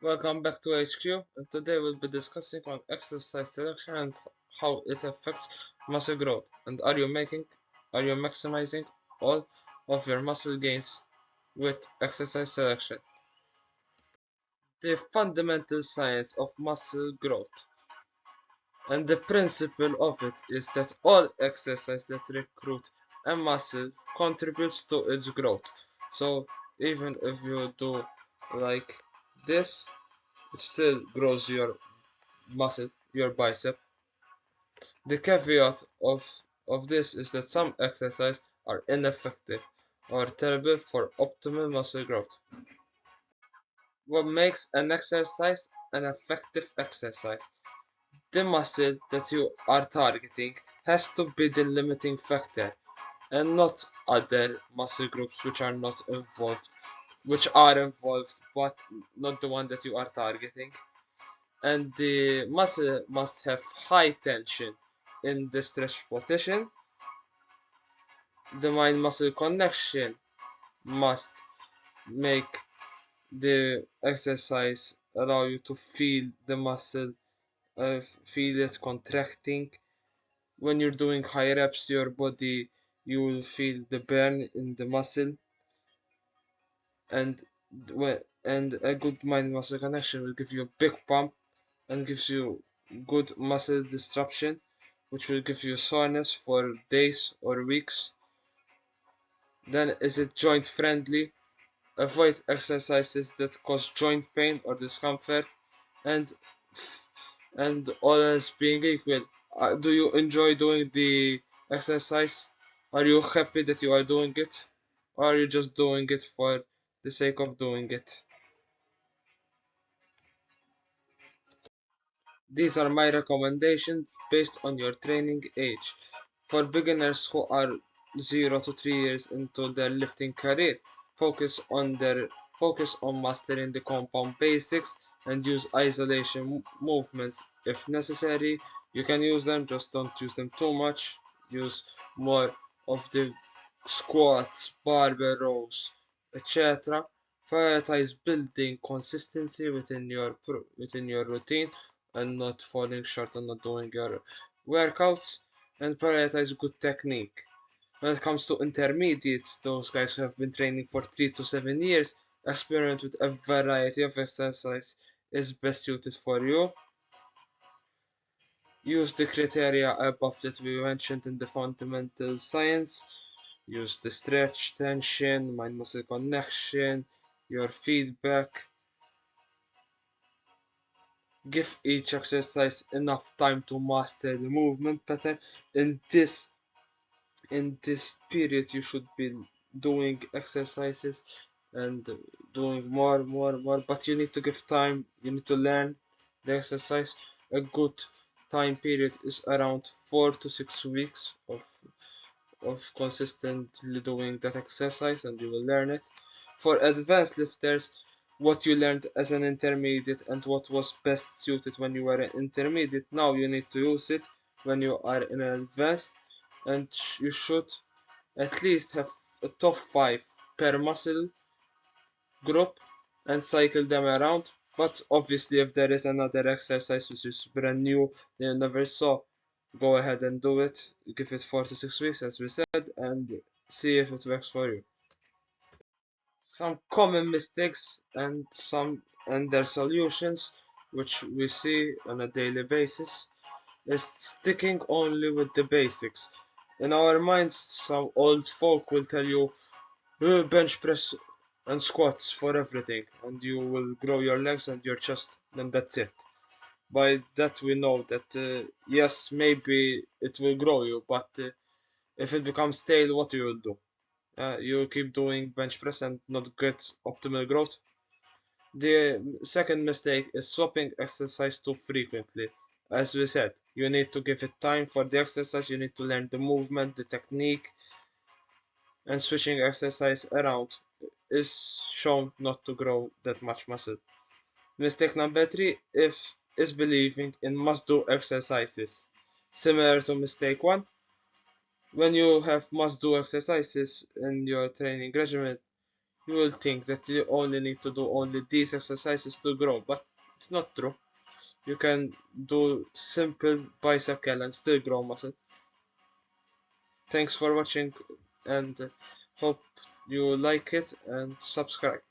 Welcome back to HQ, and today we'll be discussing on exercise selection and how it affects muscle growth. And are you maximizing all of your muscle gains with exercise selection? The fundamental science of muscle growth and the principle of it is that all exercise that recruit a muscle contributes to its growth. So even if you do like this, it still grows your muscle, your bicep. The caveat of this is that some exercises are ineffective or terrible for optimal muscle growth. What makes an exercise an effective exercise? The muscle that you are targeting has to be the limiting factor and not other muscle groups which are involved but not the one that you are targeting. And the muscle must have high tension in the stretch position. The mind muscle connection must make the exercise allow you to feel the muscle, feel it contracting. When you're doing high reps, your body, you will feel the burn in the muscle, and and a good mind muscle connection will give you a big pump and gives you good muscle disruption, which will give you soreness for days or weeks. Then is it joint friendly? Avoid exercises that cause joint pain or discomfort, and all else being equal, do you enjoy doing the exercise? Are you happy that you are doing it? Or are you just doing it for the sake of doing it? These are my recommendations based on your training age. For beginners who are 0 to 3 years into their lifting career, focus on their focus on mastering the compound basics and use isolation movements if necessary. You can use them, just don't use them too much. Use more of the squats, barbell rows, etc. Prioritize building consistency within your routine and not falling short on not doing your workouts, and prioritize good technique. When it comes to intermediates, those guys who have been training for 3 to 7 years, experiment with a variety of exercise is best suited for you. Use the criteria above that we mentioned in the fundamental science. Use the stretch, tension, mind muscle connection, your feedback. Give each exercise enough time to master the movement pattern. In this in this period, you should be doing exercises and doing more. But you need to give time. You need to learn the exercise. A good time period is around 4 to 6 weeks of consistently doing that exercise, and you will learn it. For advanced lifters, what you learned as an intermediate and what was best suited when you were an intermediate, now you need to use it when you are in an advanced, and you should at least have a top 5 per muscle group and cycle them around. But obviously, if there is another exercise which is brand new you never saw, go ahead and do it. Give it 4 to 6 weeks, as we said, and see if it works for you. Some common mistakes and their solutions, which we see on a daily basis, is sticking only with the basics. In our minds, some old folk will tell you bench press and squats for everything, and you will grow your legs and your chest, and that's it. By that we know that yes, maybe it will grow you, but if it becomes stale, what you will do? You keep doing bench press and not get optimal growth. The second mistake is swapping exercise too frequently. As we said, you need to give it time for the exercise, you need to learn the movement, the technique, and switching exercise around is shown not to grow that much muscle. Mistake number 3 is believing in must do exercises. Similar to mistake 1, when you have must do exercises in your training regimen, You will think that you only need to do only these exercises to grow, but it's not true. You can do simple bicep curl and still grow muscle. Thanks for watching, and hope you like it and subscribe.